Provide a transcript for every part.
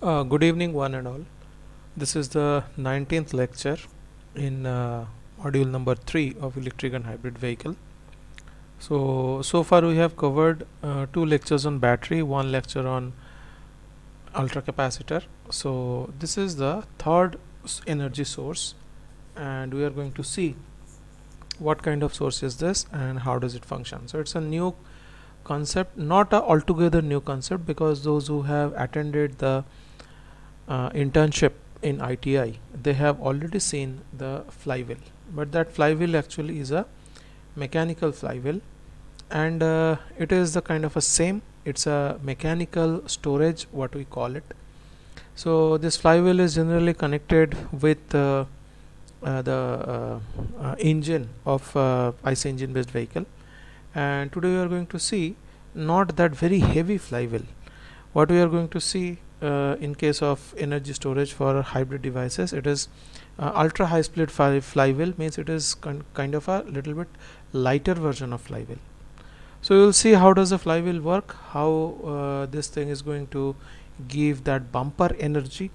Good evening, one and all. This is the 19th lecture in module number 3 of electric and hybrid vehicle. So far we have covered two lectures on battery, one lecture on ultra capacitor. So this is the third energy source, and we are going to see what kind of source is this and how does it function. So it's a new concept, not a altogether new concept, because those who have attended the internship in ITI, they have already seen the flywheel, but that flywheel actually is a mechanical flywheel, and it is the kind of a same, it's a mechanical storage, what we call it. So this flywheel is generally connected with the engine of IC engine based vehicle, and today we are going to see not that very heavy flywheel. What we are going to see in case of energy storage for hybrid devices, it is ultra high speed flywheel, means it is kind of a little bit lighter version of flywheel. So you will see how does the flywheel work, how this thing is going to give that bumper energy.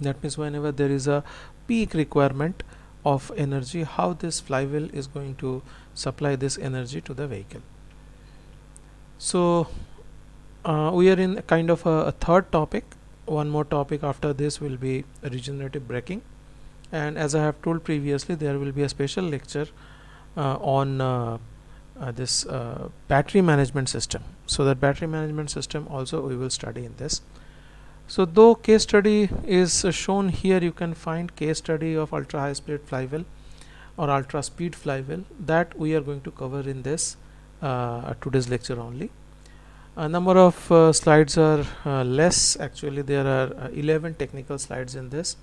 That means whenever there is a peak requirement of energy, how this flywheel is going to supply this energy to the vehicle. So we are in kind of a third topic. One more topic after this will be regenerative braking, and as I have told previously, there will be a special lecture on this battery management system. So that battery management system also we will study in this. So though case study is shown here, you can find case study of ultra high speed flywheel or ultra speed flywheel, that we are going to cover in this today's lecture only. A number of slides are less, actually there are 11 technical slides in this,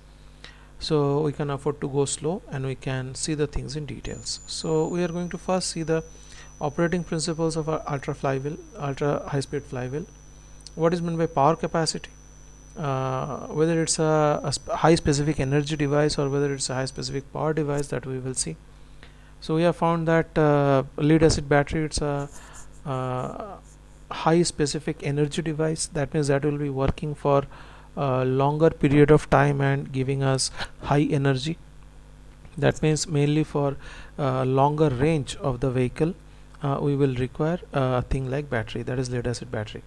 so we can afford to go slow and we can see the things in details. So we are going to first see the operating principles of our ultra high speed flywheel. What is meant by power capacity, whether it's a high specific energy device or whether it's a high specific power device, that we will see. So we have found that lead acid battery, it's a high specific energy device. That means that will be working for a longer period of time and giving us high energy. That means mainly for longer range of the vehicle we will require a thing like battery, that is lead acid battery.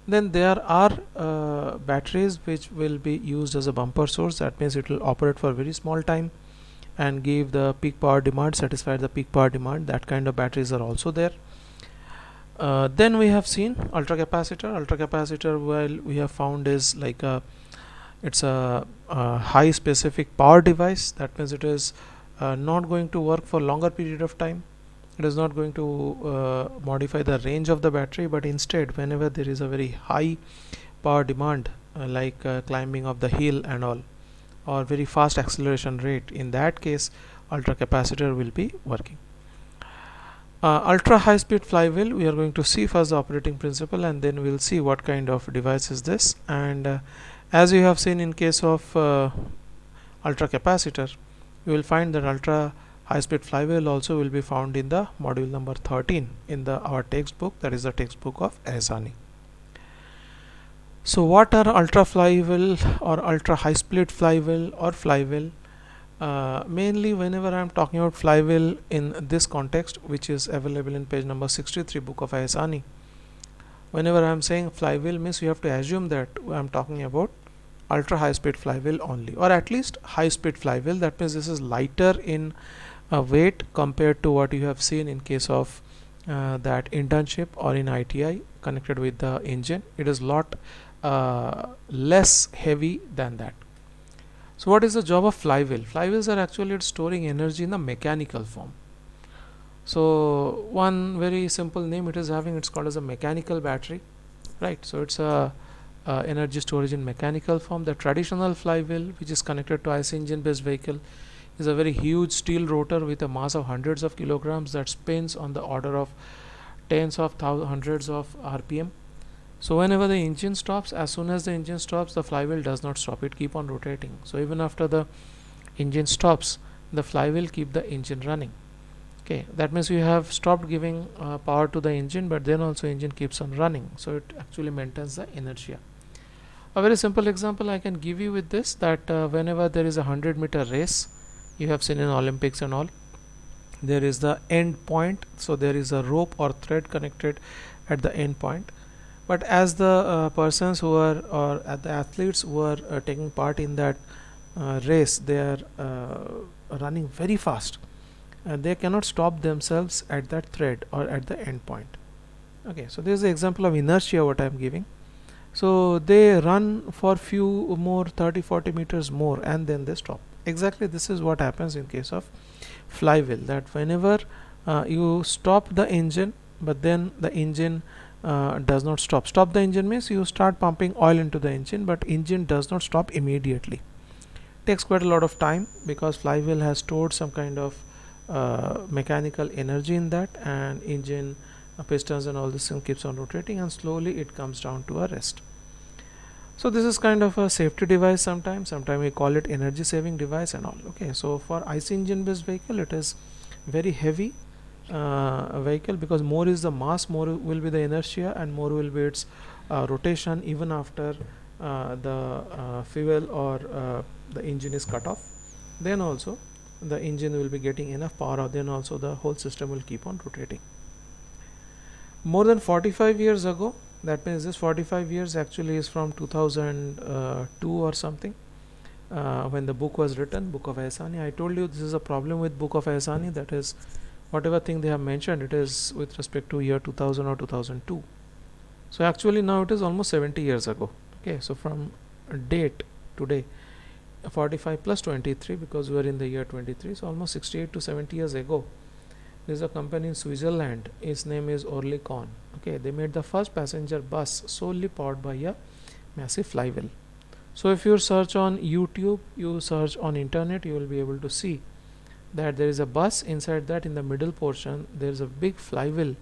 Then there are batteries which will be used as a bumper source. That means it will operate for very small time and give the peak power demand, satisfy the peak power demand. That kind of batteries are also there. Then we have seen ultra capacitor. Ultra capacitor, well, we have found is like it's a high specific power device. That means it is not going to work for longer period of time. It is not going to modify the range of the battery, but instead whenever there is a very high power demand, like climbing of the hill and all, or very fast acceleration rate, in that case ultra capacitor will be working. Ultra high speed flywheel, we are going to see first the operating principle and then we'll see what kind of device is this. And as you have seen in case of ultra capacitor, you will find that ultra high speed flywheel also will be found in the module number 13 in our textbook, that is the textbook of Ehsani. So what are ultra flywheel or ultra high speed flywheel or flywheel? Mainly whenever I am talking about flywheel in this context, which is available in page number 63 book of Ehsani, whenever I am saying flywheel, means you have to assume that I am talking about ultra high speed flywheel only, or at least high speed flywheel. That means this is lighter in weight compared to what you have seen in case of that internship or in ITI connected with the engine. It is lot less heavy than that. So what is the job of flywheel? Flywheels are actually storing energy in the mechanical form. So one very simple name it is having, it's called as a mechanical battery, right? So it's a energy storage in mechanical form. The traditional flywheel, which is connected to IC engine based vehicle, is a very huge steel rotor with a mass of hundreds of kilograms that spins on the order of tens of hundreds of RPM. So whenever the engine stops, as soon as the engine stops, the flywheel does not stop, it keep on rotating. So even after the engine stops, the flywheel keep the engine running. Okay, that means you have stopped giving power to the engine, but then also engine keeps on running, so it actually maintains the inertia. A very simple example I can give you with this, that whenever there is a 100-meter race, you have seen in Olympics and all, there is the end point, so there is a rope or thread connected at the end point. But as the persons who are, or at the athletes who are taking part in that race, they are running very fast, and they cannot stop themselves at that thread or at the end point. Okay, so this is the example of inertia what I am giving. So they run for few more 30-40 meters more, and then they stop. Exactly this is what happens in case of flywheel, that whenever you stop the engine, but then the engine does not stop the engine means you start pumping oil into the engine, but engine does not stop immediately. Takes quite a lot of time, because flywheel has stored some kind of mechanical energy in that, and engine, pistons and all this thing keeps on rotating, and slowly it comes down to a rest. So this is kind of a safety device. Sometimes we call it energy saving device and all. Okay, so for IC engine based vehicle, it is very heavy vehicle, because more is the mass, more will be the inertia, and more will be its rotation even after the fuel or the engine is cut off. Then also the engine will be getting enough power, then also the whole system will keep on rotating. More than 45 years ago, that means this 45 years actually is from 2002 or something, when the book was written, Book of Ehsani. I told you this is a problem with Book of Ehsani, that is whatever thing they have mentioned, it is with respect to year 2000 or 2002. So actually now it is almost 70 years ago. Okay, so from date today, 45 plus 23, because we are in the year 23, so almost 68 to 70 years ago, there is a company in Switzerland, its name is Oerlikon. Okay, they made the first passenger bus solely powered by a massive flywheel. So if you search on YouTube, you search on internet, you will be able to see that there is a bus. Inside that, in the middle portion, there is a big flywheel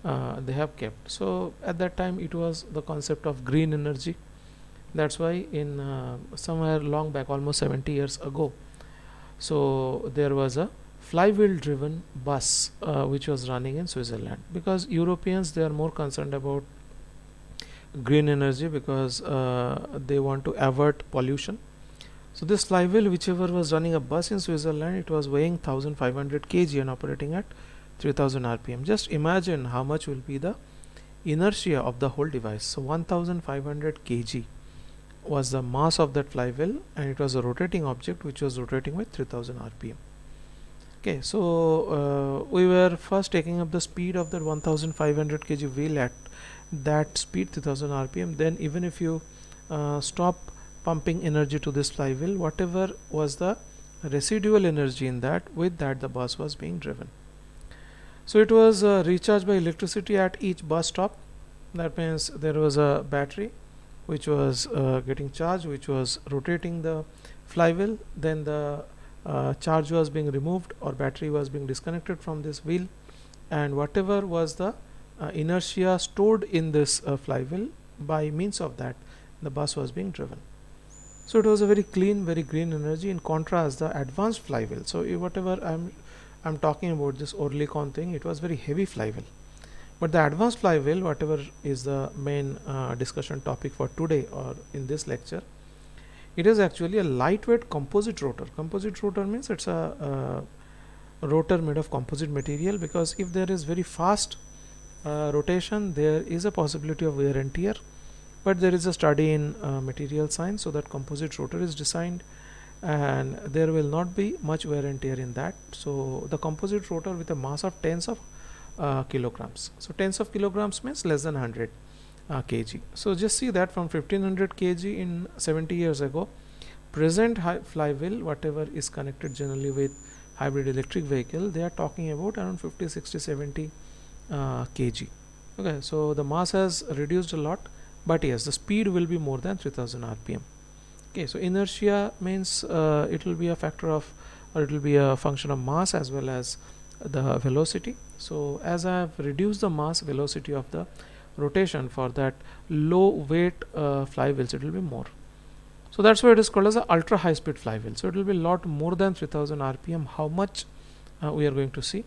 they have kept. So at that time it was the concept of green energy. That's why in somewhere long back, almost 70 years ago, so there was a flywheel driven bus which was running in Switzerland, because Europeans, they are more concerned about green energy, because they want to avert pollution. So this flywheel, whichever was running a bus in Switzerland, it was weighing 1500 kg and operating at 3000 rpm. Just imagine how much will be the inertia of the whole device. So 1500 kg was the mass of that flywheel, and it was a rotating object which was rotating with 3000 rpm. Okay, so we were first taking up the speed of that 1500 kg wheel at that speed, 3000 rpm. Then even if you stop pumping energy to this flywheel, whatever was the residual energy in that, with that the bus was being driven. So it was recharged by electricity at each bus stop. That means there was a battery which was getting charged, which was rotating the flywheel. Then the charge was being removed, or battery was being disconnected from this wheel, and whatever was the inertia stored in this flywheel, by means of that the bus was being driven. So it was a very clean, very green energy. In contrast, the advanced flywheel, so whatever I'm talking about, this Oerlikon thing, it was very heavy flywheel. But the advanced flywheel, whatever is the main discussion topic for today or in this lecture, it is actually a lightweight composite rotor. Composite rotor means it's a rotor made of composite material, because if there is very fast rotation, there is a possibility of wear and tear. But there is a study in material science, so that composite rotor is designed, and there will not be much wear and tear in that. So the composite rotor with a mass of tens of kilograms. So tens of kilograms means less than 100 kg. So just see that from 1500 kg in 70 years ago, present flywheel, whatever is connected generally with hybrid electric vehicle, they are talking about around 50, 60, 70 kg. Okay, so the mass has reduced a lot, but yes, the speed will be more than 3000 rpm. Okay, so inertia means it will be a factor of, or it will be a function of mass as well as the velocity. So as I have reduced the mass, velocity of the rotation for that low weight flywheels, it will be more. So that's why it is called as a ultra high speed flywheel. So it will be a lot more than 3000 rpm. How much we are going to see.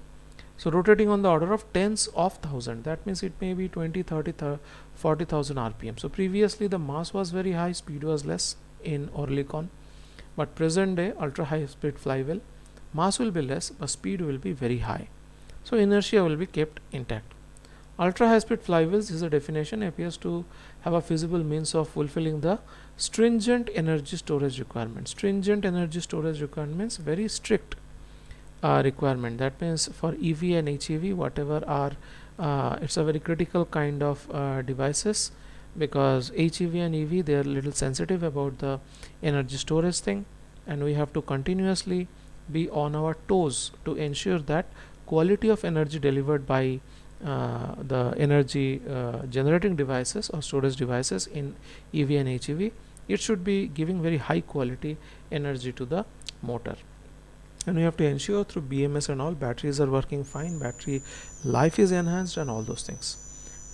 So rotating on the order of tens of thousand, that means it may be 20, 30, 40,000 rpm. So previously the mass was very high, speed was less in Oerlikon, but present day ultra high speed flywheel, mass will be less but speed will be very high, so inertia will be kept intact. Ultra high speed flywheels is a definition appears to have a feasible means of fulfilling the stringent energy storage requirement. Stringent energy storage requirements, very strict requirement. That means for EV and HEV, whatever are it's a very critical kind of devices, because HEV and EV, they are little sensitive about the energy storage thing, and we have to continuously be on our toes to ensure that quality of energy delivered by the energy generating devices or storage devices in EV and HEV, it should be giving very high quality energy to the motor. And we have to ensure through BMS and all, batteries are working fine, battery life is enhanced and all those things,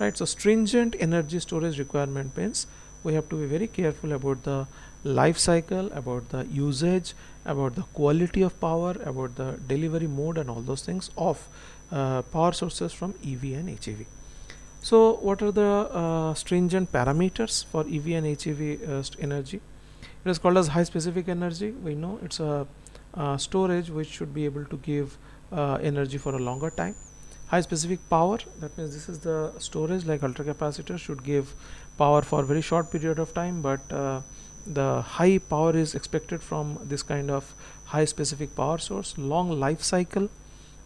right? So stringent energy storage requirement means we have to be very careful about the life cycle, about the usage, about the quality of power, about the delivery mode and all those things of power sources from EV and HEV. So what are the stringent parameters for EV and HEV energy? It is called as high specific energy. We know it's a storage which should be able to give energy for a longer time. High specific power, that means this is the storage like ultra capacitor, should give power for very short period of time, but the high power is expected from this kind of high specific power source. Long life cycle,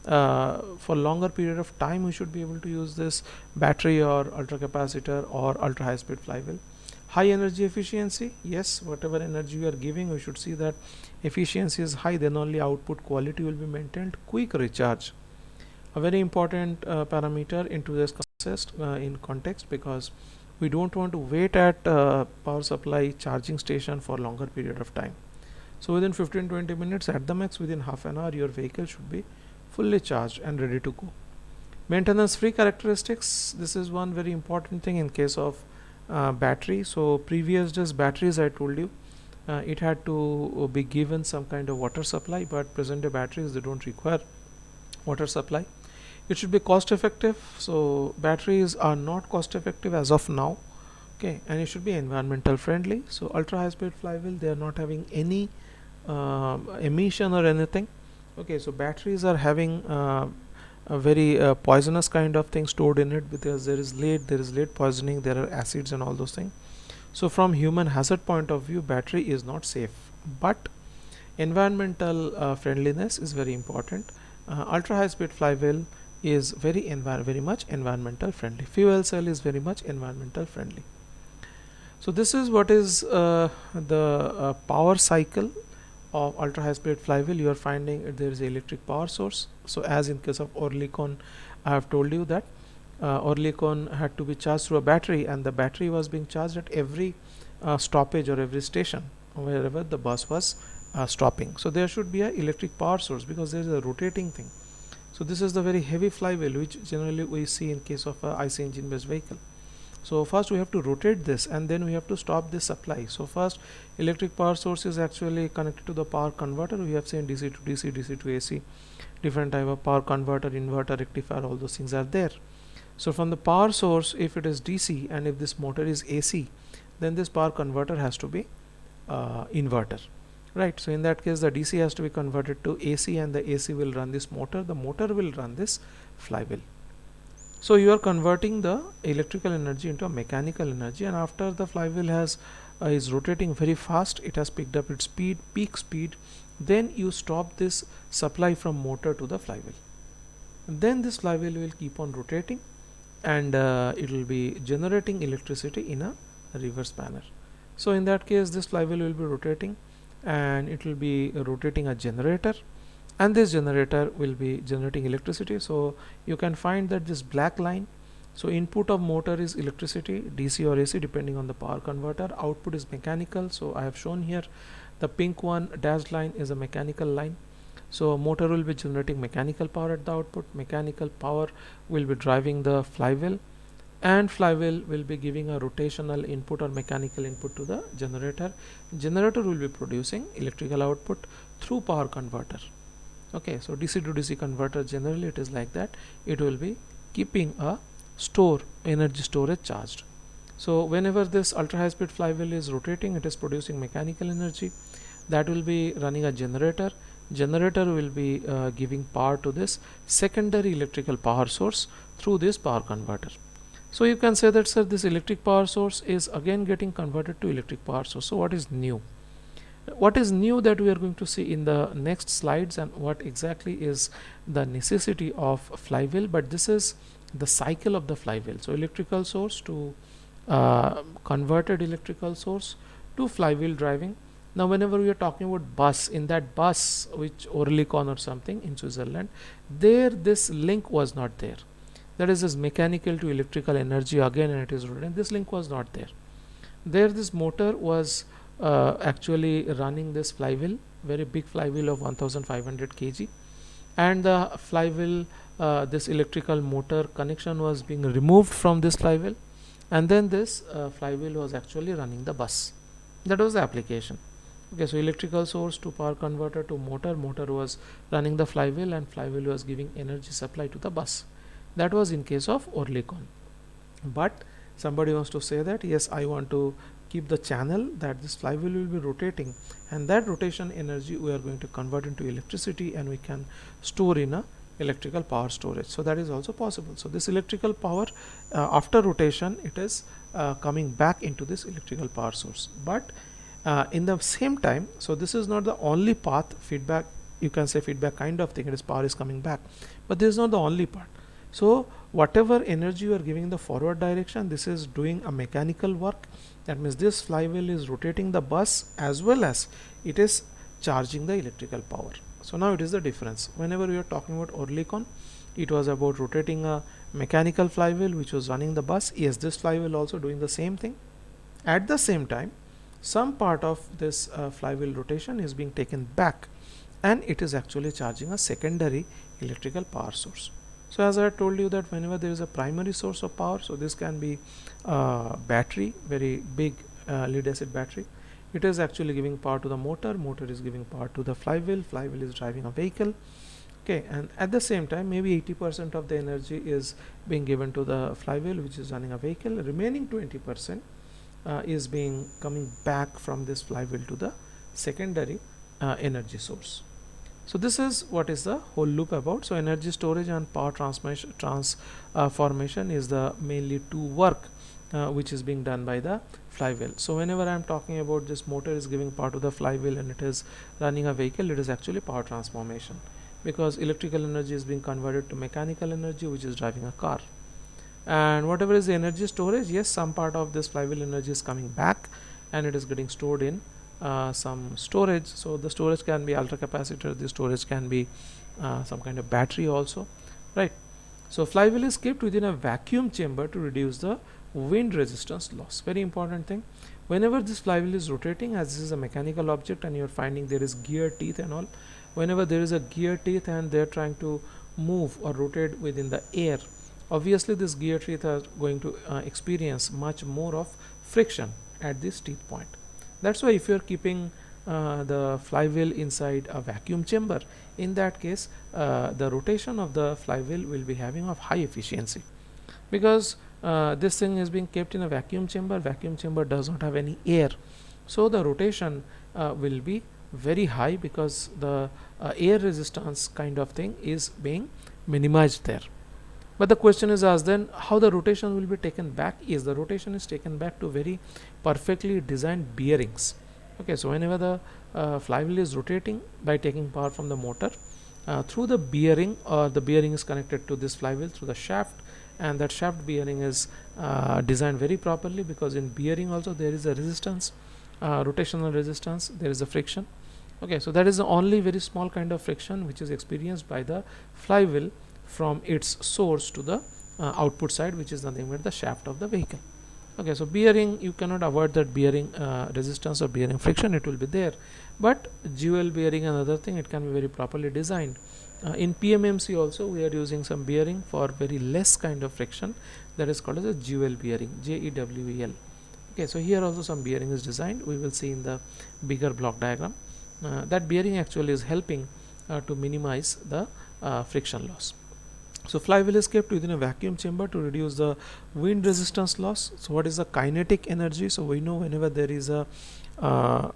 for longer period of time we should be able to use this battery or ultra capacitor or ultra high speed flywheel. High energy efficiency, yes, whatever energy we are giving, we should see that efficiency is high, then only output quality will be maintained. Quick recharge, a very important parameter into this context, because we don't want to wait at power supply charging station for longer period of time. So within 15-20 minutes at the max, within half an hour, your vehicle should be fully charged and ready to go. Maintenance free characteristics, this is one very important thing in case of battery. So previous just batteries, I told you, it had to be given some kind of water supply, but present day batteries, they don't require water supply. It should be cost effective, so batteries are not cost effective as of now, okay, and it should be environmental friendly. So ultra high speed flywheel, they are not having any emission or anything, okay. So batteries are having a very poisonous kind of thing stored in it, because there is lead poisoning, there are acids and all those things. So from human hazard point of view, battery is not safe, but environmental friendliness is very important. Ultra high speed flywheel is very much environmental friendly. Fuel cell is very much environmental friendly. So this is what is the power cycle of ultra high speed flywheel. You are finding there is electric power source. So as in case of Oerlikon, I have told you that Oerlikon had to be charged through a battery, and the battery was being charged at every stoppage or every station wherever the bus was stopping. So there should be a electric power source, because there is a rotating thing. So this is the very heavy flywheel which generally we see in case of a IC engine based vehicle. So first we have to rotate this, and then we have to stop this supply. So first electric power source is actually connected to the power converter. We have seen DC to DC, DC to AC, different type of power converter, inverter, rectifier, all those things are there. So from the power source, if it is DC and if this motor is AC, then this power converter has to be inverter, right? So in that case, the DC has to be converted to AC, and the AC will run this motor, the motor will run this flywheel. So you are converting the electrical energy into a mechanical energy, and after the flywheel has is rotating very fast, it has picked up its speed, peak speed, then you stop this supply from motor to the flywheel, and then this flywheel will keep on rotating, and it will be generating electricity in a reverse manner. So in that case, this flywheel will be rotating, and it will be rotating a generator, and this generator will be generating electricity. So you can find that this black line, so input of motor is electricity, DC or AC depending on the power converter, output is mechanical. So I have shown here the pink one dashed line is a mechanical line. So motor will be generating mechanical power at the output, mechanical power will be driving the flywheel, and flywheel will be giving a rotational input or mechanical input to the generator. Generator will be producing electrical output through power converter. Okay, so DC to DC converter generally it is like that. It will be keeping a energy storage charged. So whenever this ultra high speed flywheel is rotating, it is producing mechanical energy that will be running a generator will be giving power to this secondary electrical power source through this power converter. So you can say that, sir, this electric power source is again getting converted to electric power source. So what is new? What is new that we are going to see in the next slides, and what exactly is the necessity of flywheel, but this is the cycle of the flywheel. So electrical source to converted electrical source to flywheel driving. Now whenever we are talking about bus, in that bus which Oerlikon or something in Switzerland, there this link was not there. That is this mechanical to electrical energy again, and it is rotating. This link was not there. There this motor was actually running this flywheel, very big flywheel of 1500 kg, and the flywheel, this electrical motor connection was being removed from this flywheel, and then this flywheel was actually running the bus. That was the application. Okay, so electrical source to power converter to motor was running the flywheel, and flywheel was giving energy supply to the bus. That was in case of Oerlikon. But somebody wants to say that, yes, I want to keep the channel that this flywheel will be rotating, and that rotation energy we are going to convert into electricity, and we can store in a electrical power storage. So that is also possible. So this electrical power after rotation, it is coming back into this electrical power source. But in the same time, so this is not the only path feedback, you can say feedback kind of thing, it is power is coming back, but this is not the only part. So whatever energy you are giving in the forward direction, this is doing a mechanical work. That means this flywheel is rotating the bus as well as it is charging the electrical power. So now it is the difference. Whenever we are talking about Oerlikon, it was about rotating a mechanical flywheel which was running the bus. Yes, this flywheel also doing the same thing. At the same time, some part of this flywheel rotation is being taken back, and it is actually charging a secondary electrical power source. So as I told you that whenever there is a primary source of power, so this can be battery, very big lead acid battery. It is actually giving power to the motor is giving power to the flywheel is driving a vehicle. Okay, and at the same time maybe 80% of the energy is being given to the flywheel which is running a vehicle. Remaining 20% is being coming back from this flywheel to the secondary energy source. So this is what is the whole loop about. So energy storage and power transformation is the mainly two work which is being done by the flywheel. So whenever I am talking about this motor is giving power to the flywheel and it is running a vehicle, it is actually power transformation, because electrical energy is being converted to mechanical energy which is driving a car. And whatever is the energy storage, yes, some part of this flywheel energy is coming back and it is getting stored in some storage. So the storage can be ultra-capacitor, the storage can be some kind of battery also, right? So flywheel is kept within a vacuum chamber to reduce the wind resistance loss. Very important thing. Whenever this flywheel is rotating, as this is a mechanical object and you are finding there is gear teeth and all, whenever there is a gear teeth and they are trying to move or rotate within the air, obviously this gear teeth are going to experience much more of friction at this teeth point. That's why if you are keeping the flywheel inside a vacuum chamber, in that case the rotation of the flywheel will be having of high efficiency, because this thing is being kept in a vacuum chamber does not have any air, so the rotation will be very high because the air resistance kind of thing is being minimized there. But the question is asked then, how the rotation will be taken back? Is the rotation is taken back to very perfectly designed bearings. Okay, so whenever the flywheel is rotating by taking power from the motor through the bearing, or the bearing is connected to this flywheel through the shaft, and that shaft bearing is designed very properly, because in bearing also there is a resistance, rotational resistance, there is a friction. Okay, so that is the only very small kind of friction which is experienced by the flywheel from its source to the output side, which is nothing but the shaft of the vehicle. Okay, so bearing, you cannot avoid that bearing resistance or bearing friction, it will be there. But jewel bearing and other thing, it can be very properly designed. In PMMC also we are using some bearing for very less kind of friction, that is called as a jewel bearing, JEWEL. Okay, so here also some bearing is designed, we will see in the bigger block diagram. That bearing actually is helping to minimize the friction loss. So flywheel is kept within a vacuum chamber to reduce the wind resistance loss. So what is the kinetic energy? So we know whenever there is a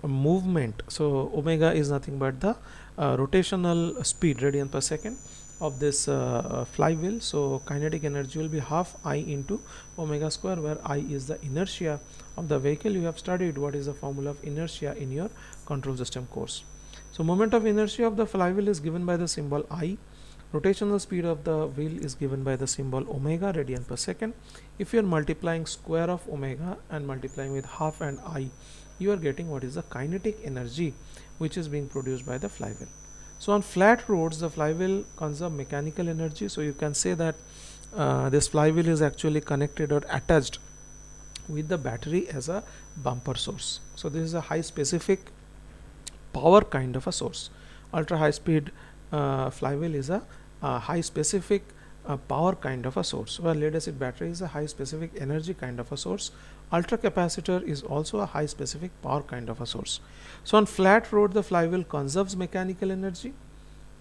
movement, so omega is nothing but the rotational speed, radian per second, of this flywheel. So kinetic energy will be half I into omega square, where I is the inertia of the vehicle. You have studied what is the formula of inertia in your control system course. So moment of inertia of the flywheel is given by the symbol I. Rotational speed of the wheel is given by the symbol omega, radian per second. If you are multiplying square of omega and multiplying with half and I, you are getting what is the kinetic energy which is being produced by the flywheel. So on flat roads, the flywheel conserves mechanical energy. So you can say that this flywheel is actually connected or attached with the battery as a bumper source. So this is a high specific power kind of a source. Ultra high speed flywheel is a high specific power kind of a source. Well, lead acid battery is a high specific energy kind of a source. Ultra capacitor is also a high specific power kind of a source. So on flat road, the flywheel conserves mechanical energy.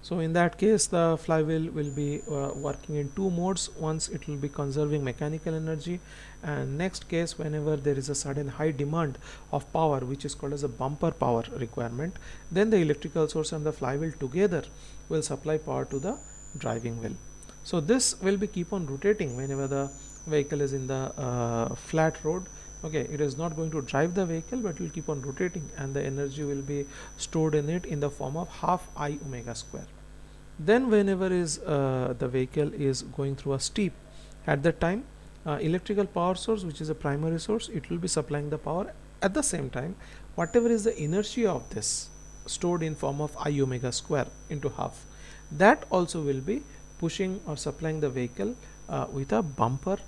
So in that case, the flywheel will be working in two modes. Once it will be conserving mechanical energy, and next case, whenever there is a sudden high demand of power, which is called as a bumper power requirement, then the electrical source and the flywheel together will supply power to the driving wheel. So this will be keep on rotating whenever the vehicle is in the flat road. Okay, it is not going to drive the vehicle, but will keep on rotating, and the energy will be stored in it in the form of half I omega square. Then whenever is the vehicle is going through a steep, at that time electrical power source, which is a primary source, it will be supplying the power. At the same time, whatever is the inertia of this stored in form of I omega square into half, that also will be pushing or supplying the vehicle with a bumper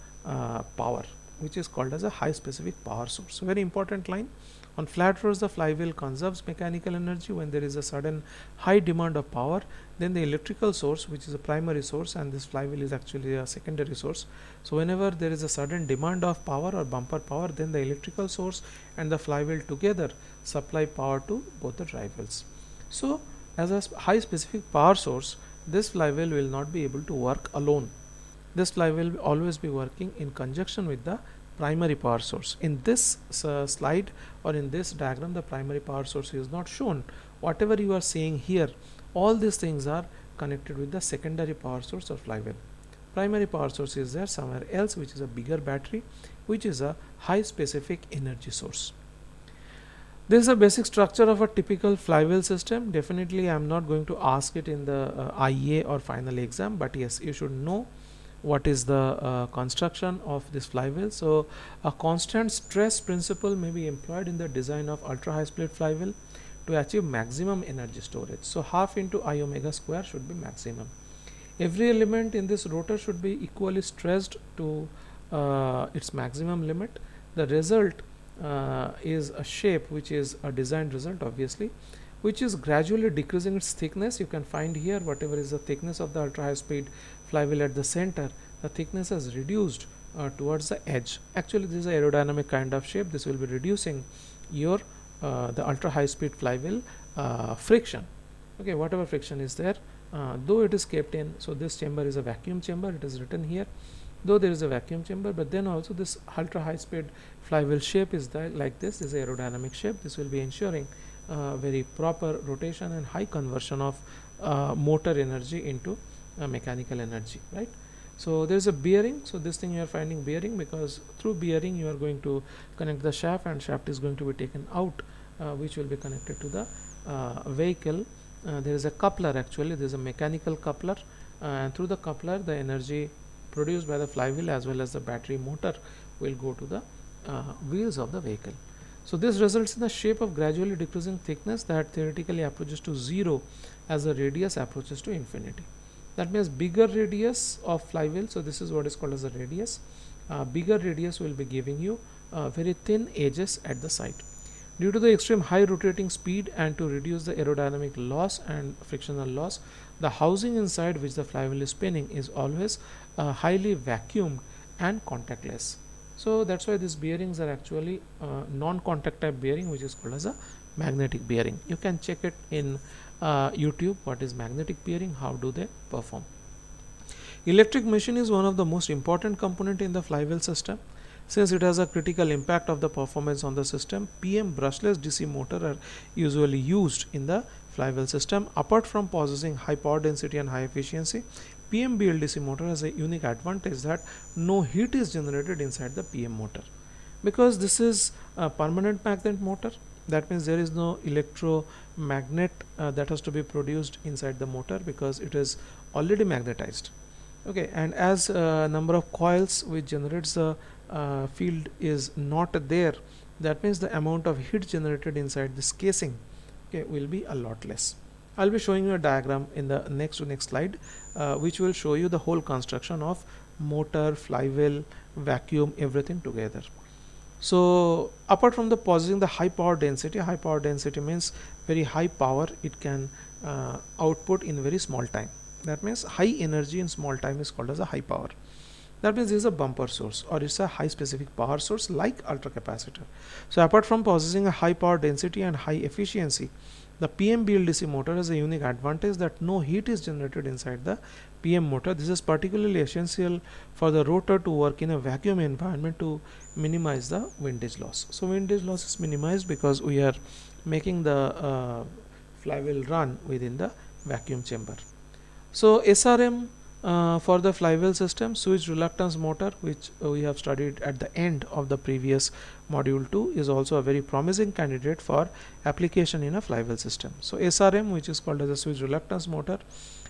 power, which is called as a high specific power source. So very important line. On flat roads, the flywheel conserves mechanical energy. When there is a sudden high demand of power, then the electrical source, which is a primary source, and this flywheel is actually a secondary source. So whenever there is a sudden demand of power or bumper power, then the electrical source and the flywheel together supply power to both the drive wheels. So as a high specific power source, this flywheel will not be able to work alone. This flywheel will always be working in conjunction with the primary power source. In this slide or in this diagram, the primary power source is not shown. Whatever you are seeing here, all these things are connected with the secondary power source or flywheel. Primary power source is there somewhere else, which is a bigger battery, which is a high specific energy source. This is a basic structure of a typical flywheel system. Definitely I am not going to ask it in the IEA or final exam, but yes, you should know what is the construction of this flywheel. So a constant stress principle may be employed in the design of ultra high speed flywheel to achieve maximum energy storage. So half into I omega square should be maximum. Every element in this rotor should be equally stressed to its maximum limit. The result is a shape which is a designed result, obviously, which is gradually decreasing its thickness. You can find here whatever is the thickness of the ultra high speed flywheel at the center, the thickness is reduced towards the edge. Actually, this is an aerodynamic kind of shape. This will be reducing your the ultra high speed flywheel friction. Okay, whatever friction is there, though it is kept in, so this chamber is a vacuum chamber, it is written here, though there is a vacuum chamber, but then also this ultra high speed flywheel shape is there like this is aerodynamic shape. This will be ensuring very proper rotation and high conversion of motor energy into mechanical energy, right? So there is a bearing. So this thing you are finding bearing because through bearing you are going to connect the shaft, and shaft is going to be taken out, which will be connected to the vehicle. There is a coupler, actually there is a mechanical coupler, and through the coupler the energy produced by the flywheel as well as the battery motor will go to the wheels of the vehicle. So this results in the shape of gradually decreasing thickness that theoretically approaches to zero as the radius approaches to infinity. That means bigger radius of flywheel, so this is what is called as a radius. Bigger radius will be giving you very thin edges at the side. Due to the extreme high rotating speed and to reduce the aerodynamic loss and frictional loss, the housing inside which the flywheel is spinning is always highly vacuumed and contactless. So that's why these bearings are actually non-contact type bearing, which is called as a magnetic bearing. You can check it in YouTube, what is magnetic bearing, how do they perform. Electric machine is one of the most important component in the flywheel system. Since it has a critical impact of the performance on the system, PM brushless DC motor are usually used in the flywheel system. Apart from possessing high power density and high efficiency, PM BLDC motor has a unique advantage that no heat is generated inside the PM motor. Because this is a permanent magnet motor, that means there is no electromagnet that has to be produced inside the motor because it is already magnetized. Okay, and as number of coils which generates the field is not there, that means the amount of heat generated inside this casing, okay, will be a lot less. I'll be showing you a diagram in the next slide which will show you the whole construction of motor, flywheel, vacuum, everything together. So apart from the possessing the high power density means very high power it can output in very small time. That means high energy in small time is called as a high power. That means this is a bumper source or it's a high specific power source like ultra capacitor. So apart from possessing a high power density and high efficiency, the PM BLDC motor has a unique advantage that no heat is generated inside the PM motor. This is particularly essential for the rotor to work in a vacuum environment to minimize the windage loss. So windage loss is minimized because we are making the flywheel run within the vacuum chamber. So SRM for the flywheel system, switched reluctance motor, which we have studied at the end of the previous module 2, is also a very promising candidate for application in a flywheel system. So SRM, which is called as a switched reluctance motor,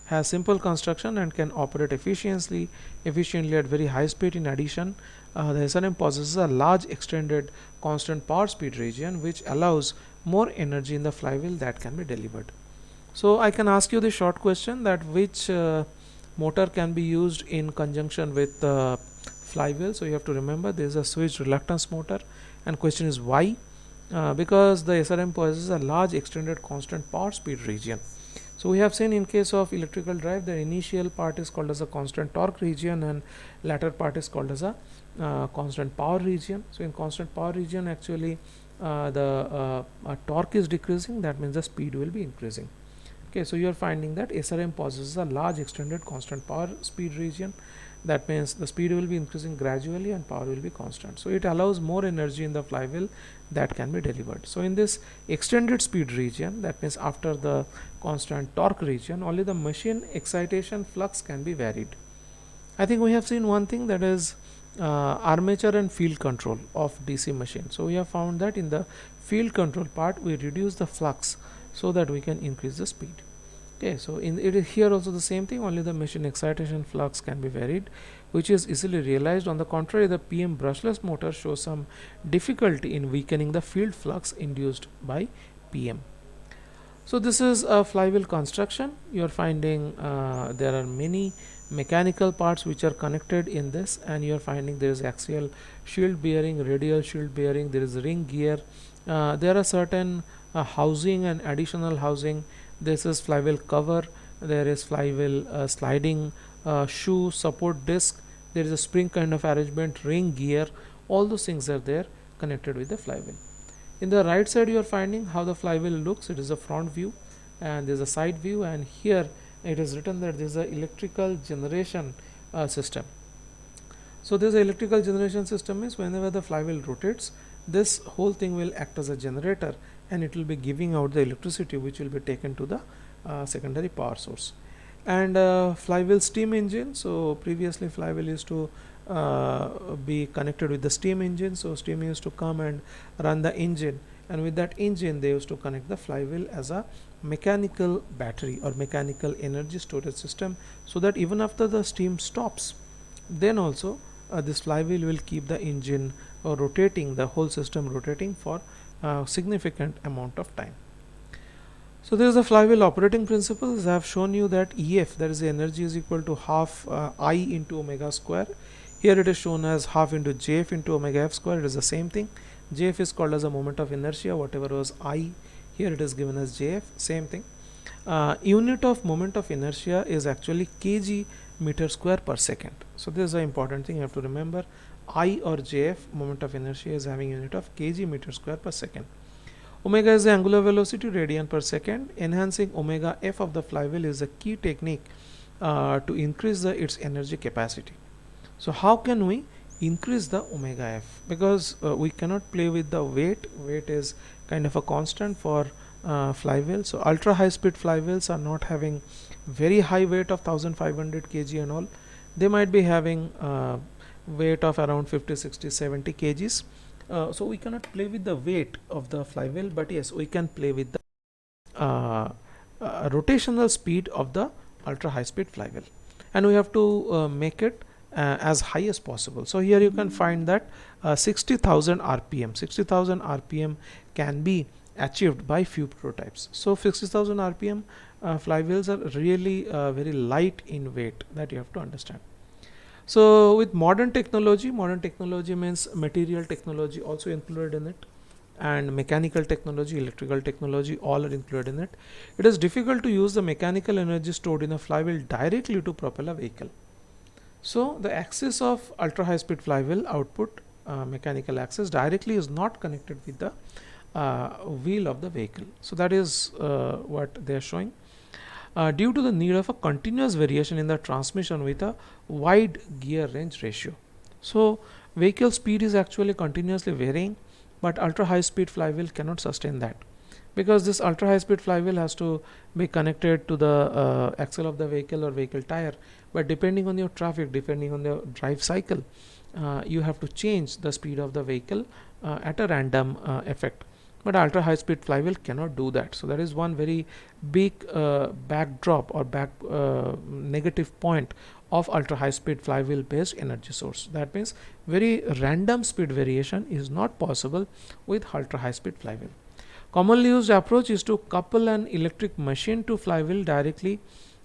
has simple construction and can operate efficiently at very high speed. In addition, the SRM possesses a large extended constant power speed region which allows more energy in the flywheel that can be delivered. So I can ask you the short question that which motor can be used in conjunction with flywheel. So you have to remember there is a switched reluctance motor, and question is why? Because the SRM possesses a large extended constant power speed region. So we have seen in case of electrical drive, the initial part is called as a constant torque region and latter part is called as a constant power region. So in constant power region, actually the torque is decreasing, that means the speed will be increasing. Okay, so you are finding that SRM possesses a large extended constant power speed region. That means the speed will be increasing gradually and power will be constant. So it allows more energy in the flywheel that can be delivered. So in this extended speed region, that means after the constant torque region, only the machine excitation flux can be varied. I think we have seen one thing, that is armature and field control of DC machine. So we have found that in the field control part we reduce the flux so that we can increase the speed. Okay, so in it is here also the same thing, only the machine excitation flux can be varied, which is easily realized. On the contrary, the PM brushless motor shows some difficulty in weakening the field flux induced by PM. So this is a flywheel construction. You are finding there are many mechanical parts which are connected in this, and you are finding there is axial shield bearing, radial shield bearing, there is ring gear, there are certain housing and additional housing. This is flywheel cover, there is flywheel sliding shoe, support disc, there is a spring kind of arrangement, ring gear, all those things are there connected with the flywheel. In the right side you are finding how the flywheel looks. It is a front view and there is a side view, and here it is written that there is a electrical generation system. So this electrical generation system is whenever the flywheel rotates, this whole thing will act as a generator and it will be giving out the electricity which will be taken to the secondary power source. And flywheel steam engine. So previously flywheel used to be connected with the steam engine, so steam used to come and run the engine, and with that engine they used to connect the flywheel as a mechanical battery or mechanical energy storage system, so that even after the steam stops, then also this flywheel will keep the engine rotating, the whole system rotating for significant amount of time. So there is a flywheel operating principles. I have shown you that EF, that is the energy, is equal to half I into omega square. Here it is shown as half into JF into omega F square. It is the same thing. JF is called as a moment of inertia, whatever was I, here it is given as JF, same thing. Unit of moment of inertia is actually kg meter square per second. So this is an important thing you have to remember. I or JF, moment of inertia, is having unit of kg meter square per second. Omega is the angular velocity, radian per second. Enhancing omega f of the flywheel is a key technique to increase its energy capacity. So how can we increase the omega f? Because we cannot play with the weight. Weight is kind of a constant for flywheel. So ultra high speed flywheels are not having very high weight of 1500 kg and all. They might be having weight of around 50, 60, 70 kgs. So we cannot play with the weight of the flywheel, but yes, we can play with the rotational speed of the ultra high speed flywheel, and we have to make it as high as possible. So here you can find that 60,000 rpm 60,000 rpm can be achieved by few prototypes. So 60,000 rpm flywheels are really very light in weight, that you have to understand. So with modern technology means material technology also included in it, and mechanical technology, electrical technology, all are included in it. It is difficult to use the mechanical energy stored in a flywheel directly to propel a vehicle. So the axis of ultra high speed flywheel output, mechanical axis, directly is not connected with the wheel of the vehicle. So that is what they are showing. Due to the need of a continuous variation in the transmission with a wide gear range ratio. So vehicle speed is actually continuously varying, but ultra high speed flywheel cannot sustain that, because this ultra high speed flywheel has to be connected to the axle of the vehicle or vehicle tire. But depending on your traffic, depending on the drive cycle, you have to change the speed of the vehicle at a random effect. But ultra high speed flywheel cannot do that. So that is one very big backdrop or negative point of ultra high speed flywheel based energy source. That means very random speed variation is not possible with ultra high speed flywheel. Commonly used approach is to couple an electric machine to flywheel directly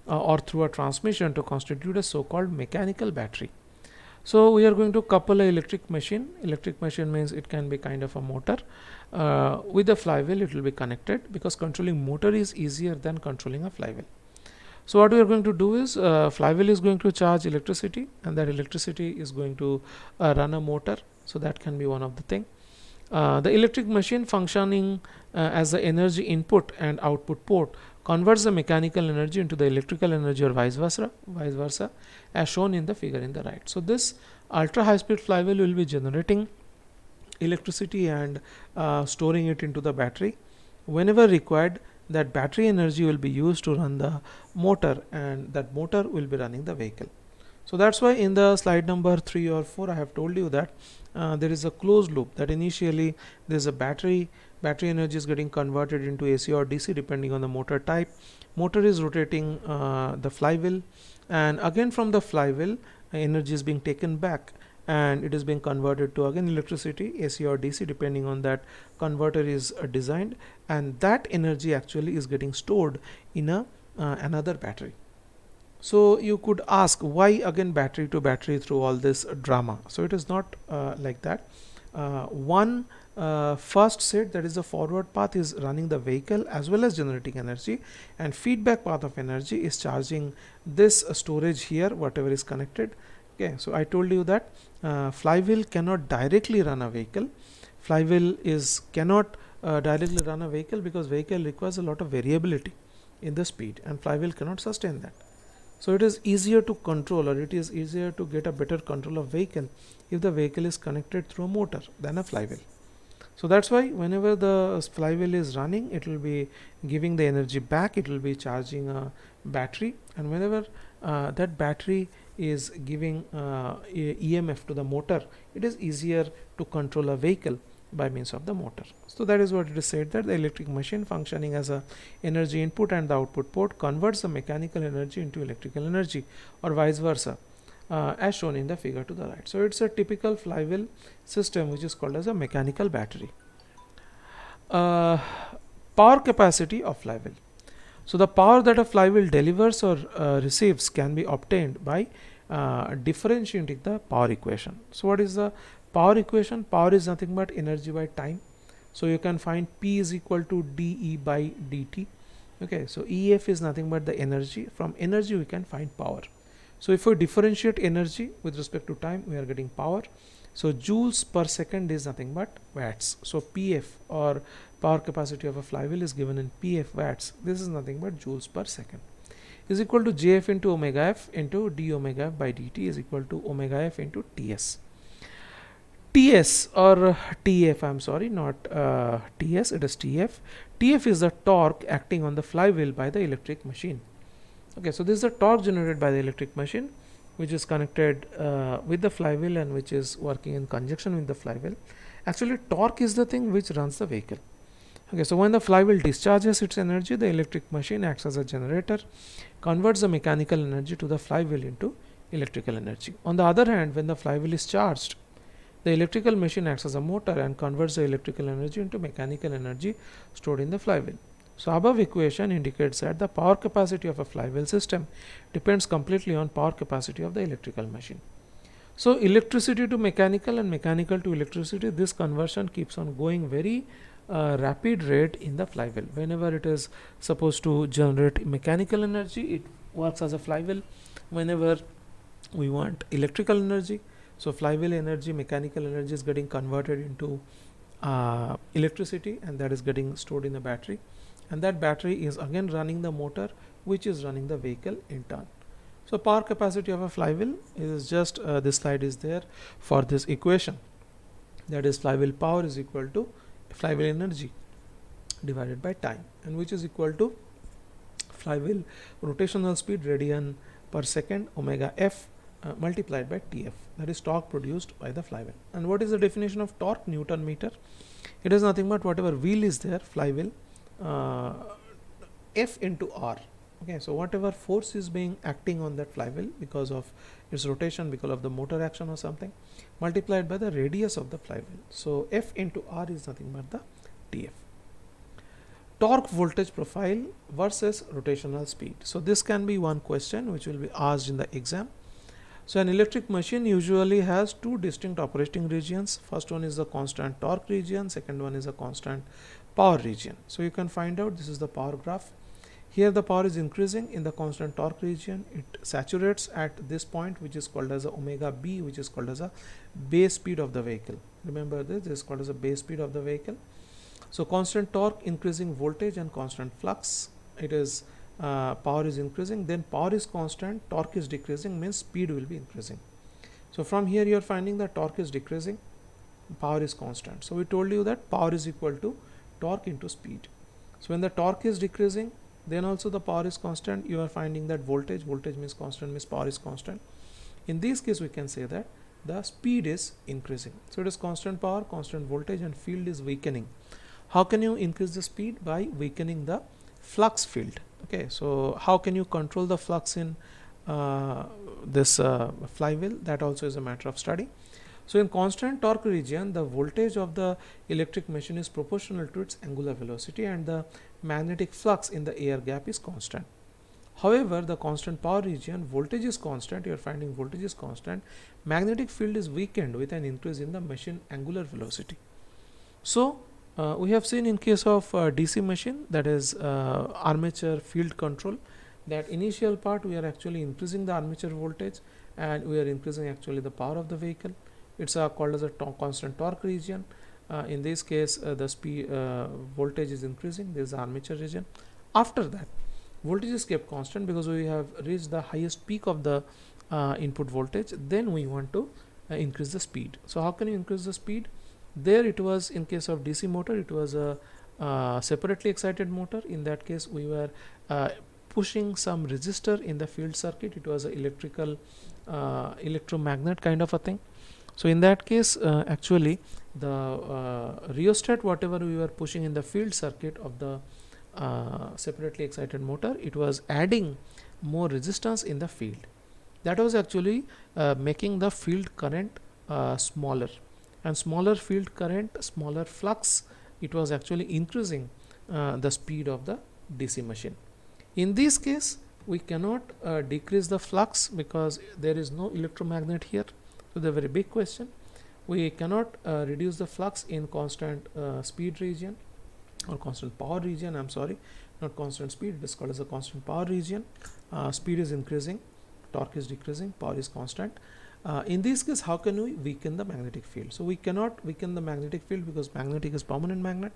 or through a transmission to constitute a so-called mechanical battery. So we are going to couple a electric machine. Electric machine means it can be kind of a motor. With the flywheel it will be connected, because controlling motor is easier than controlling a flywheel. So what we are going to do is flywheel is going to charge electricity, and that electricity is going to run a motor. So that can be one of the thing. The electric machine functioning as the energy input and output port converts the mechanical energy into the electrical energy, or vice versa, as shown in the figure in the right. So this ultra high speed flywheel will be generating electricity and storing it into the battery. Whenever required, that battery energy will be used to run the motor, and that motor will be running the vehicle. So that's why in the slide number 3 or 4 I have told you that there is a closed loop, that initially there is a battery energy is getting converted into AC or DC depending on the motor type. Motor is rotating the flywheel, and again from the flywheel energy is being taken back, and it is being converted to again electricity, AC or DC depending on that converter is designed, and that energy actually is getting stored in another battery. So you could ask, why again battery to battery through all this drama? So it is not like that. One first set, that is the forward path, is running the vehicle as well as generating energy, and feedback path of energy is charging this storage here, whatever is connected. Okay, so I told you that flywheel cannot directly run a vehicle. Flywheel cannot directly run a vehicle, because vehicle requires a lot of variability in the speed, and flywheel cannot sustain that. So it is easier to control, or it is easier to get a better control of vehicle if the vehicle is connected through a motor than a flywheel. So that's why whenever the flywheel is running, it will be giving the energy back, it will be charging a battery, and whenever that battery is giving EMF to the motor, it is easier to control a vehicle by means of the motor. So that is what it is said, that the electric machine functioning as a energy input and the output port converts the mechanical energy into electrical energy, or vice versa, as shown in the figure to the right. So it's a typical flywheel system which is called as a mechanical battery. Power capacity of flywheel. So the power that a flywheel delivers or receives can be obtained by differentiating the power equation. So what is the power equation? Power is nothing but energy by time. So you can find P is equal to dE by dt. Okay, so EF is nothing but the energy. From energy we can find power. So if we differentiate energy with respect to time, we are getting power. So joules per second is nothing but watts. So PF or power capacity of a flywheel is given in PF watts. This is nothing but joules per second. Is equal to Jf into omega f into d omega f by dt is equal to omega f into Ts. Ts or Tf, I'm sorry, not Ts, it is Tf. Tf is the torque acting on the flywheel by the electric machine. Okay, so this is the torque generated by the electric machine, which is connected with the flywheel and which is working in conjunction with the flywheel. Actually, torque is the thing which runs the vehicle. Okay, so when the flywheel discharges its energy, the electric machine acts as a generator, converts the mechanical energy to the flywheel into electrical energy. On the other hand, when the flywheel is charged, the electrical machine acts as a motor and converts the electrical energy into mechanical energy stored in the flywheel. So above equation indicates that the power capacity of a flywheel system depends completely on power capacity of the electrical machine. So electricity to mechanical and mechanical to electricity, this conversion keeps on going very rapid rate in the flywheel. Whenever it is supposed to generate mechanical energy, it works as a flywheel. Whenever we want electrical energy, so flywheel energy, mechanical energy is getting converted into electricity, and that is getting stored in the battery, and that battery is again running the motor which is running the vehicle in turn. So power capacity of a flywheel is just this slide is there for this equation, that is flywheel power is equal to flywheel energy divided by time, and which is equal to flywheel rotational speed radian per second omega f multiplied by Tf, that is torque produced by the flywheel. And what is the definition of torque? Newton meter. It is nothing but whatever wheel is there, flywheel, F into R. Okay, so whatever force is being acting on that flywheel because of its rotation, because of the motor action or something, multiplied by the radius of the flywheel. So F into R is nothing but the Tf. Torque voltage profile versus rotational speed. So this can be one question which will be asked in the exam. So an electric machine usually has two distinct operating regions. First one is the constant torque region, second one is a constant power region. So you can find out, this is the power graph. Here the power is increasing in the constant torque region. It saturates at this point, which is called as a omega B, which is called as a base speed of the vehicle. Remember this is called as a base speed of the vehicle. So constant torque increasing voltage and constant flux, it is power is increasing, then power is constant, torque is decreasing, means speed will be increasing. So from here you are finding that torque is decreasing, power is constant. So we told you that power is equal to torque into speed. So when the torque is decreasing, then also the power is constant, you are finding that voltage means constant, means power is constant. In this case we can say that the speed is increasing. So it is constant power, constant voltage, and field is weakening. How can you increase the speed? By weakening the flux field. Okay, so how can you control the flux in this flywheel? That also is a matter of study. So in constant torque region, the voltage of the electric machine is proportional to its angular velocity, and the magnetic flux in the air gap is constant. However, the constant power region, voltage is constant, you are finding voltage is constant, magnetic field is weakened with an increase in the machine angular velocity. So we have seen in case of DC machine, that is armature field control, that initial part we are actually increasing the armature voltage and we are increasing actually the power of the vehicle. It's called as a constant torque region. In this case the speed voltage is increasing, this is the armature region. After that voltage is kept constant because we have reached the highest peak of the input voltage. Then we want to increase the speed. So how can you increase the speed? There it was, in case of DC motor, it was a separately excited motor. In that case we were pushing some resistor in the field circuit. It was an electrical electromagnet kind of a thing. So in that case actually the rheostat, whatever we were pushing in the field circuit of the separately excited motor, it was adding more resistance in the field. That was actually making the field current smaller, and smaller field current, smaller flux, it was actually increasing the speed of the DC machine. In this case we cannot decrease the flux because there is no electromagnet here. So the very big question, we cannot reduce the flux in constant speed region or constant power region. I'm sorry, not constant speed, it is called as a constant power region. Speed is increasing, torque is decreasing, power is constant. In this case, how can we weaken the magnetic field? So we cannot weaken the magnetic field because magnetic is permanent magnet.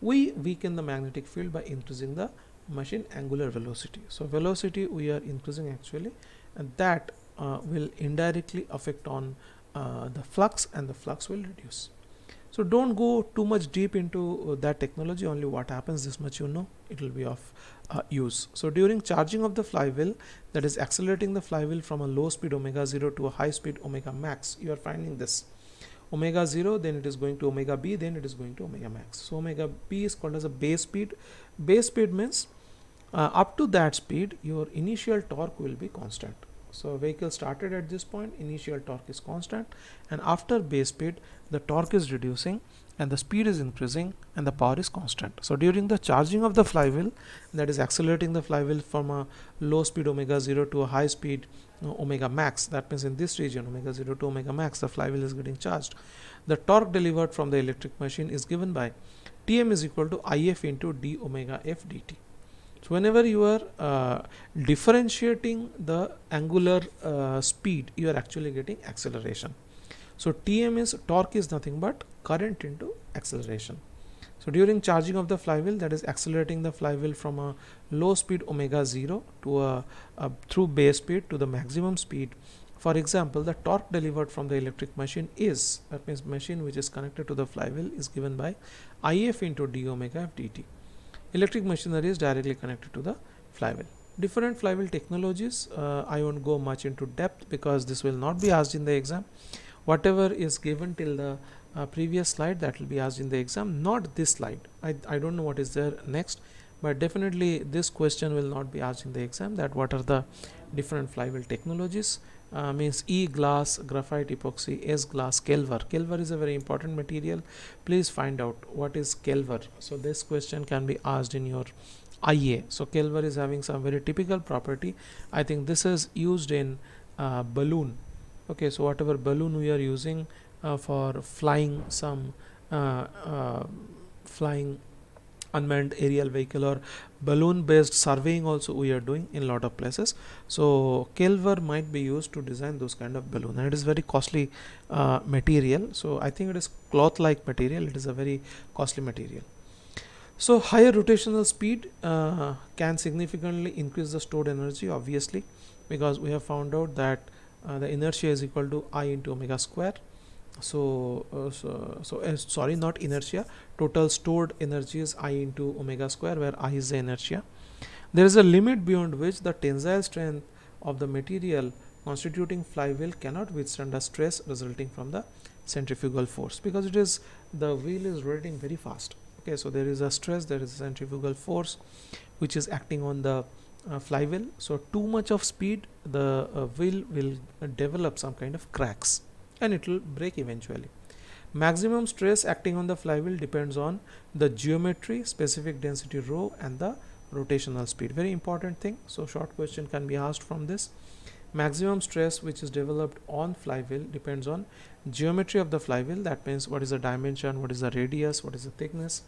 we weaken the magnetic field by increasing the machine angular velocity. So velocity we are increasing actually, and that will indirectly affect on the flux, and the flux will reduce. So don't go too much deep into that technology, only what happens this much it will be of use. So during charging of the flywheel, that is accelerating the flywheel from a low speed omega 0 to a high speed omega max, you are finding this omega 0, then it is going to omega b, then it is going to omega max. So omega b is called as a base speed. Base speed means up to that speed your initial torque will be constant. So vehicle started at this point, initial torque is constant, and after base speed the torque is reducing and the speed is increasing and the power is constant. So during the charging of the flywheel, that is accelerating the flywheel from a low speed omega 0 to a high speed omega max, that means in this region omega 0 to omega max the flywheel is getting charged. The torque delivered from the electric machine is given by Tm is equal to if into d omega f dt. So whenever you are differentiating the angular speed, you are actually getting acceleration. So Tm is torque is nothing but current into acceleration. So during charging of the flywheel, that is accelerating the flywheel from a low speed omega 0 to a through base speed to the maximum speed. For example, the torque delivered from the electric machine is, that means machine which is connected to the flywheel, is given by if into d omega f dt. Electric machinery is directly connected to the flywheel. Different flywheel technologies, I won't go much into depth because this will not be asked in the exam. Whatever is given till the previous slide, that will be asked in the exam, not this slide. I don't know what is there next, but definitely this question will not be asked in the exam, that what are the different flywheel technologies. Means E glass, graphite epoxy, S glass, Kelver. Kelver is a very important material. Please find out what is Kelver. So this question can be asked in your IA. So Kelver is having some very typical property. I think this is used in balloon. Okay, so whatever balloon we are using for flying some flying unmanned aerial vehicle or balloon based surveying also we are doing in a lot of places. So Kelver might be used to design those kind of balloon, and it is very costly material. So I think it is cloth like material, it is a very costly material. So higher rotational speed can significantly increase the stored energy, obviously, because we have found out that the inertia is equal to I into omega square. So sorry, not inertia, total stored energy is I into omega square, where I is the inertia. There is a limit beyond which the tensile strength of the material constituting flywheel cannot withstand a stress resulting from the centrifugal force, because it is, the wheel is rotating very fast. Okay, so there is a stress, there is a centrifugal force which is acting on the flywheel. So too much of speed, the wheel will develop some kind of cracks and it will break eventually. Maximum stress acting on the flywheel depends on the geometry, specific density rho, and the rotational speed. Very important thing. So short question can be asked from this. Maximum stress which is developed on flywheel depends on geometry of the flywheel. That means what is the dimension, what is the radius, what is the thickness,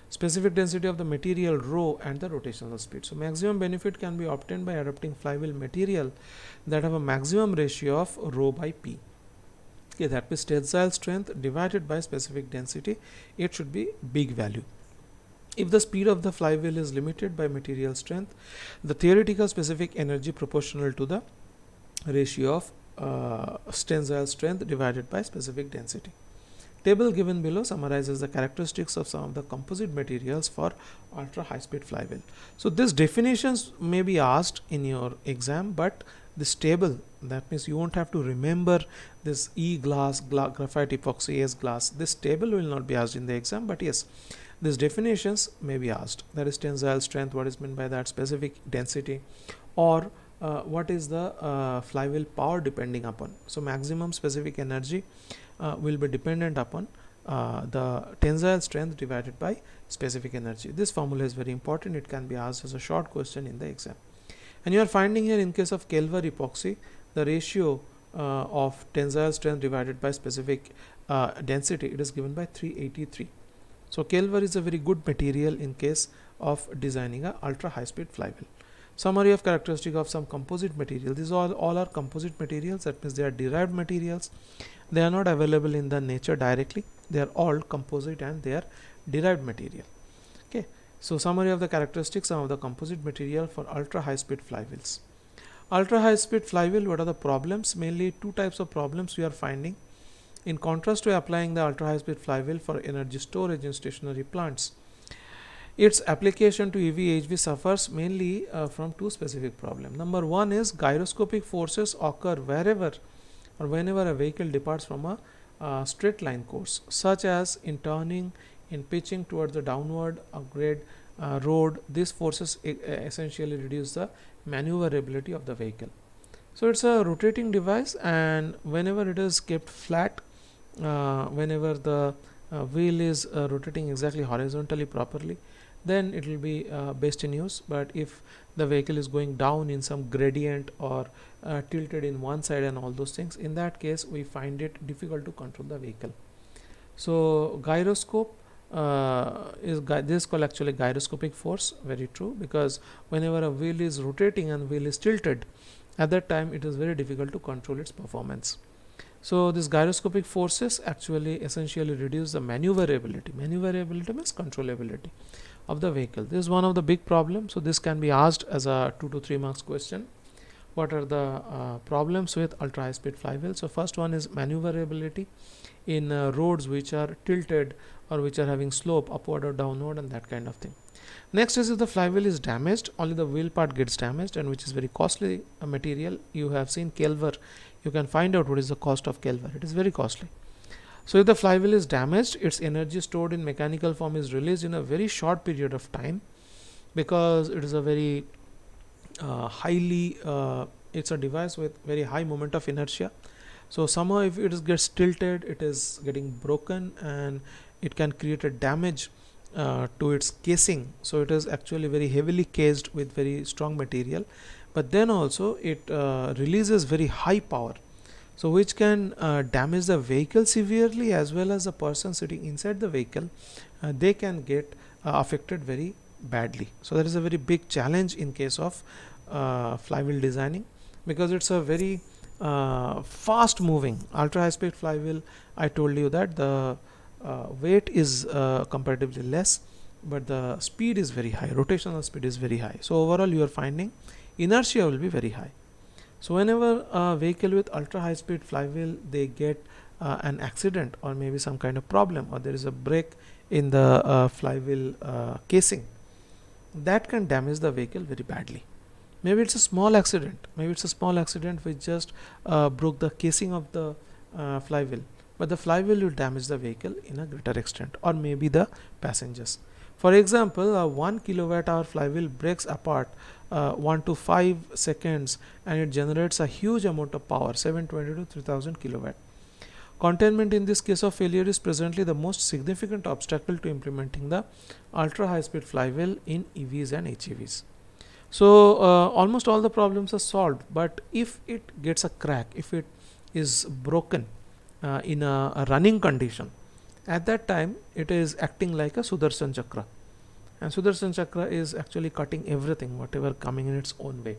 specific density of the material rho, and the rotational speed. So maximum benefit can be obtained by adopting flywheel material that have a maximum ratio of rho by p. Okay, that means tensile strength divided by specific density, it should be big value. If the speed of the flywheel is limited by material strength, the theoretical specific energy proportional to the ratio of tensile strength divided by specific density. Table given below summarizes the characteristics of some of the composite materials for ultra high speed flywheel. So these definitions may be asked in your exam, but this table, that means you won't have to remember this E glass, graphite epoxy, S glass. This table will not be asked in the exam, but yes, these definitions may be asked. That is tensile strength, what is meant by that, specific density, or what is the flywheel power depending upon. So maximum specific energy will be dependent upon the tensile strength divided by specific energy. This formula is very important. It can be asked as a short question in the exam. And you are finding here in case of Kelver epoxy, the ratio of tensile strength divided by specific density, it is given by 383. So Kelver is a very good material in case of designing a ultra high speed flywheel. Summary of characteristic of some composite material. These all are composite materials. That means they are derived materials. They are not available in the nature directly. They are all composite and they are derived material. Okay, so summary of the characteristics of the composite material for ultra high speed flywheels. Ultra high speed flywheel, what are the problems? Mainly two types of problems we are finding. In contrast to applying the ultra high speed flywheel for energy storage in stationary plants, its application to EV suffers mainly from two specific problems. Number one is gyroscopic forces occur wherever or whenever a vehicle departs from a straight line course, such as in turning, in pitching towards the downward grade road. These forces essentially reduce the maneuverability of the vehicle. So it's a rotating device, and whenever it is kept flat, whenever the wheel is rotating exactly horizontally properly, then it will be best in use. But if the vehicle is going down in some gradient or tilted in one side and all those things, in that case we find it difficult to control the vehicle. So gyroscope this is called actually gyroscopic force. Very true, because whenever a wheel is rotating and wheel is tilted, at that time it is very difficult to control its performance. So these gyroscopic forces actually essentially reduce the maneuverability. Maneuverability means controllability of the vehicle. This is one of the big problems. So this can be asked as a 2 to 3 marks question. What are the problems with ultra high speed flywheel? So first one is maneuverability in roads which are tilted or which are having slope upward or downward and that kind of thing. Next is if the flywheel is damaged, only the wheel part gets damaged, and which is very costly material. You have seen Kelver. You can find out what is the cost of Kelver. It is very costly. So if the flywheel is damaged, its energy stored in mechanical form is released in a very short period of time, because it is a very highly it's a device with very high moment of inertia. So somehow if it gets tilted, it is getting broken and it can create a damage to its casing. So it is actually very heavily cased with very strong material, but then also it releases very high power, so which can damage the vehicle severely, as well as the person sitting inside the vehicle. They can get affected very badly. So that is a very big challenge in case of flywheel designing, because it's a very fast moving ultra high speed flywheel. I told you that the weight is comparatively less, but the speed is very high, rotational speed is very high. So overall you are finding inertia will be very high. So whenever a vehicle with ultra high speed flywheel, they get an accident or maybe some kind of problem, or there is a break in the flywheel casing, that can damage the vehicle very badly. Maybe it's a small accident, which just broke the casing of the flywheel, but the flywheel will damage the vehicle in a greater extent, or maybe the passengers. For example, a 1 kilowatt hour flywheel breaks apart 1 to 5 seconds, and it generates a huge amount of power, 720 to 3000 kilowatt. Containment in this case of failure is presently the most significant obstacle to implementing the ultra high speed flywheel in EVs and HEVs. So almost all the problems are solved, but if it gets a crack, if it is broken in a running condition, at that time it is acting like a Sudarshan Chakra, and Sudarshan Chakra is actually cutting everything whatever coming in its own way.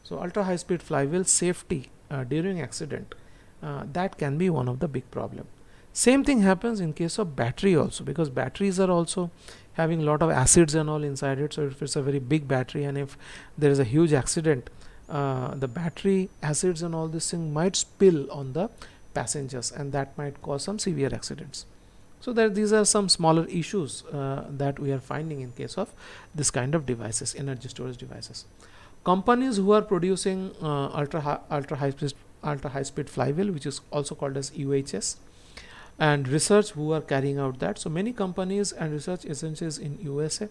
So ultra high speed flywheel safety during accident, that can be one of the big problem. Same thing happens in case of battery also, because batteries are also having a lot of acids and all inside it. So if it's a very big battery and if there is a huge accident, the battery acids and all this thing might spill on the passengers, and that might cause some severe accidents. So these are some smaller issues that we are finding in case of this kind of devices, energy storage devices. Companies who are producing ultra high speed flywheel, which is also called as UHS, and research who are carrying out that. So many companies and research agencies in USA.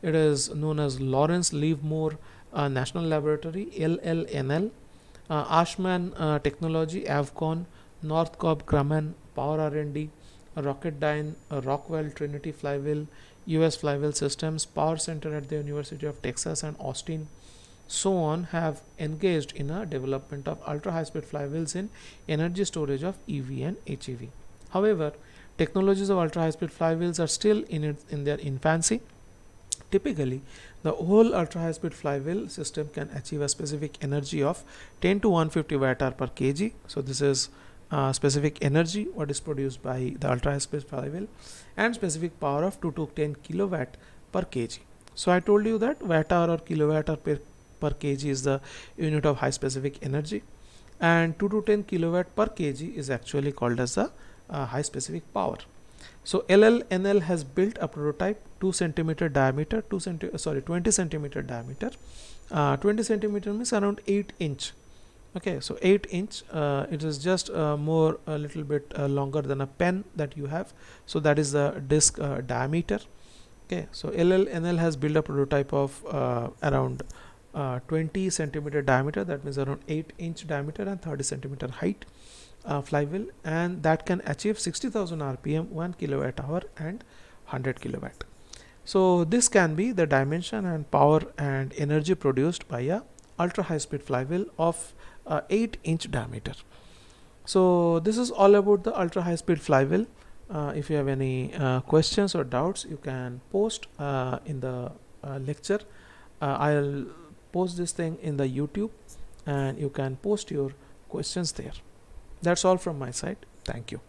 It is known as Lawrence Livermore National Laboratory, LLNL, Ashman Technology, Avcon, Northrop Grumman, Power R&D, Rocketdyne, Rockwell Trinity Flywheel, US Flywheel Systems, Power Center at the University of Texas and Austin, so on, have engaged in a development of ultra high speed flywheels in energy storage of EV and HEV. However, technologies of ultra high speed flywheels are still in their infancy. Typically, the whole ultra high speed flywheel system can achieve a specific energy of 10 to 150 watt hour per kg. So this is specific energy what is produced by the ultra high speed flywheel, and specific power of 2 to 10 kilowatt per kg. So I told you that watt hour or kilowatt hour per kg is the unit of high specific energy, and 2 to 10 kilowatt per kg is actually called as the high specific power. So LLNL has built a prototype 2 centimeter diameter, 20 centimeter diameter. 20 centimeter means around 8 inch. Okay, so 8 inch, it is just more a little bit longer than a pen that you have. So that is the disc diameter. Okay, so LLNL has built a prototype of around 20 centimeter diameter, that means around 8 inch diameter and 30 centimeter height flywheel, and that can achieve 60,000 rpm, 1 kilowatt hour and 100 kilowatt. So this can be the dimension and power and energy produced by a ultra high speed flywheel of 8 inch diameter. So this is all about the ultra high speed flywheel. If you have any questions or doubts, you can post in the lecture. I'll post this thing in the YouTube, and you can post your questions there. That's all from my side. Thank you.